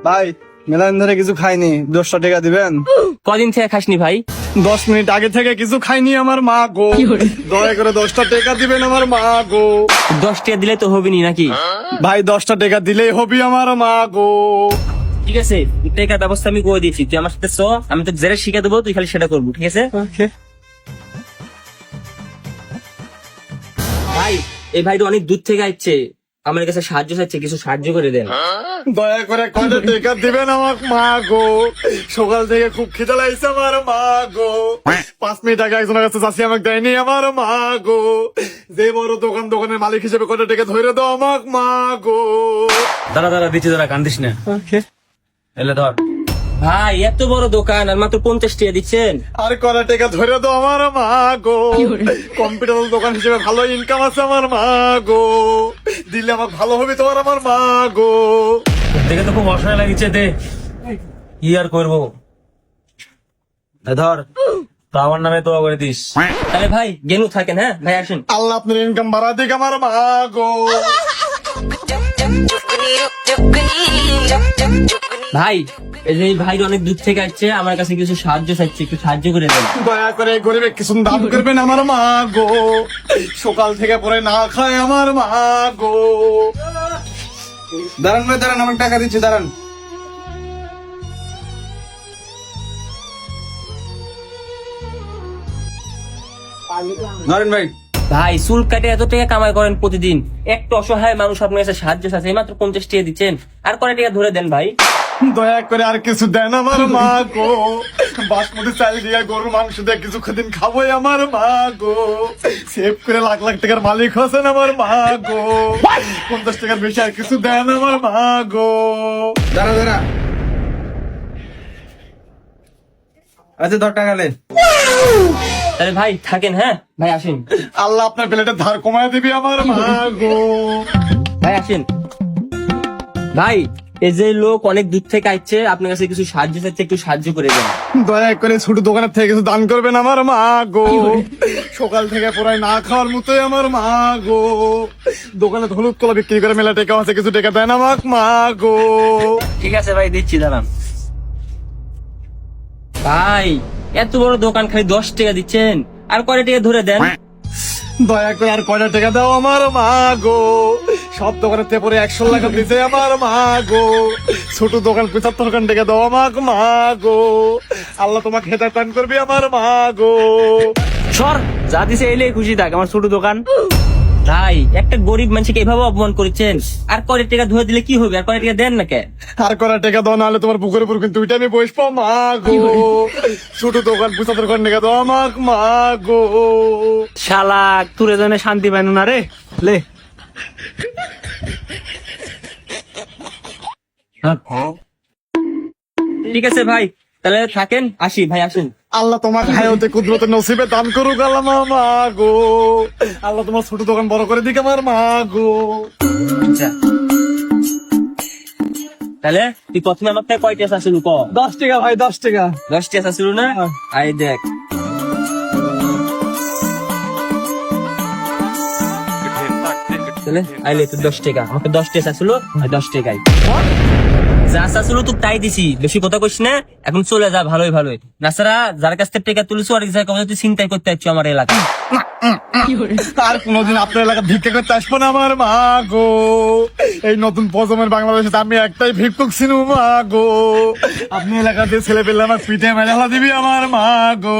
ভাই মেলাদিন ধরে কিছু খাইনি, 10টা টাকা দিবেন? কদিন থেকে খাসনি ভাই? 10 মিনিট আগে থেকে কিছু খাইনি আমার মা গো, দয়া করে 10টা টাকা দিবেন আমার মা গো। 10 টাকা দিলে তো হবে নি নাকি? ভাই 10টা টাকা দিলেই হবি আমার মা গো। ঠিক আছে, টাকার ব্যবস্থা আমি করে দিয়েছি, তুই আমার সাথে চ, আমি তো জেরে শিখে দেবো, তুই খালি সেটা করবো, ঠিক আছে? ভাই এই ভাই তো অনেক দূর থেকে আসছে, আমার কাছে সাহায্য চাইছে, কিছু সাহায্য করে দেন। দয়া করে কয়টা টাকা দিবেন আমার মা গো, সকাল থেকে খুব খিদে লাগছে আমার মা গো। 5 মিনিট আগে একজনের কাছে চাষি আমাকে দেয়নি আমার মা গো। যে বড় দোকানের মালিক হিসেবে কয়টা টাকা ধরে দাও আমার মা গো। দাঁড়া দিচ্ছি, দাঁড়া কান্দিস না। এলে ধর। ভাই এত বড় দোকান আর মাত্র 50 টাকা দিচ্ছেন? আর কয়টা টাকা ধরে দাও আমার মা গো। কম্পিউটার দোকান হিসেবে ভালো ইনকাম আছে আমার মা গো, দিলে আমার ভালো হবে তোমার আমার মা গো। দেখে তো খুব অসহায় লাগিছে, দে কি আর করবো। ধর তো আমার নামে তো করে দিস। তাহলে ভাই গেনু থাকেন, হ্যাঁ ভাই আসেন। আল্লাহ আপনার ইনকাম বাড়া দিক আমার মা গো। ভাই এই যে এই ভাই অনেক দূর থেকে আসছে, আমার কাছে কিছু সাহায্য চাইছে, একটু সাহায্য করে দেন। দয়া করে গরিবে কিছু দান করবেন আমার মা গো, সকাল থেকে পরে না খায় আমার মা গো। দাঁড়ান ভাই দাঁড়ান, আমাকে টাকা দিচ্ছি, দাঁড়ান। ধরেন ভাই। ভাই চুল কাটে এত টাকা কামাই করেন প্রতিদিন, একটু অসহায় মানুষ আপনার কাছে সাহায্য চাইছে, মাত্র 50 টাকা দিচ্ছেন, আর কয় টাকা ধরে দেন ভাই। দয়া করে আর কিছু দেন আমার মা গো, বাসমতি চাল দিয়ে গরুর মাংস দিয়ে কিছু দিন খাবো আমার মা গো। সেভ করে লাখ লাখ টাকার মালিক হচ্ছেন আমার মা গো, 50 টাকার বেশি আর কিছু দেন আমার মা গো। দাঁড়া দাঁড়া, আচ্ছা 10 টাকা নেন। তাহলে ভাই থাকেন, হ্যাঁ ভাই আসেন। আল্লাহ আপনার প্লেটের ধার কমায় দিবি আমার মা গো। ভাই আসেন। ভাই এই যে লোক অনেক দূর থেকে আসছে, আপনার কাছে কিছু সাহায্য চাইছে, একটু সাহায্য করে দেন। দয়া করে ছোট দোকানের থেকে কিছু দান করবেন আমার মা গো, সকাল থেকে পুরাই না খাওয়ার মতোই আমার মা গো। দোকানে হলুদ কলা বিক্রি করে মেলা টাকা আছে, কিছু টাকা দেন আমার মা গো। ঠিক আছে ভাই দিচ্ছি, দাঁড়ান। ভাই এত বড় দোকান খালি 10 টাকা দিচ্ছেন, আর কয়টা টাকা ধরে দেন। দয়া করে আর কয়টা টাকা দাও আমার মা গো, সব দোকানের থেকে পরে 100 টাকা দিতে আমার মা গো। ছোট দোকান 75 টাকা দাও আমার মা গো। আল্লাহ তোমাকে হেদায়েত দান করবি আমার মা গো। সর, যা দিছে এলে খুশি থাক, আমার ছোট দোকান। ভাই একটা গরিব মানুষকে এভাবে অপমান করেছেন, আর কয়টা টাকা ধরে দিলে কি হবে, আর কয়টা টাকা দেন না কে। আর কয়টা টাকা দাও, নাহলে তোমার বুকের উপর কিন্তু ওইটা আমি বসবো মা গো। ছোট দোকান 75 টাকা দাও আমার মা গো। শালা তুরে জনে শান্তি পাইনু না রে, লে। ঠিক আছে ভাই, তাহলে থাকেন, আসি ভাই আসেন। আল্লাহ তোমাকে হায়াতে কুদরতে নসিবে দান করুক আল্লাহ মা গো। আল্লাহ তোমার ছোট দোকান বড় করে দিক আমার মা গো। আচ্ছা তাহলে তুই প্রথমে আমার থেকে কয়টা আসছিল ক? 10 টাকা ভাই, 10 টাকা। 10 টাকা আসছিল না? আই দেখ, তাহলে আইলে তো 10 টাকা, আমাকে 10 টাকা আসছিল, আর 10 টাকাই যা আসছিল তো তাই দিছি, বেশি কথা কইস না, এখন চলে যা ভালোই ভালোই। নাছাড়া যার কাছ থেকে টাকা তুলিস আর জায়গা তুই চিন্তাই করতে চাচ্ছ আমার এলাকা। আর কোনোদিন আপনার এলাকা ভিক্ষা করতে আসবো না আমার মা গো। এই নতুন প্রজন্মের বাংলাদেশে আমি একটাই ভিক্ষুক ছিল মা গো। আপনি এলাকাতে ছেলে পেলে আমার পিঠে মেলা দিবি আমার মা গো।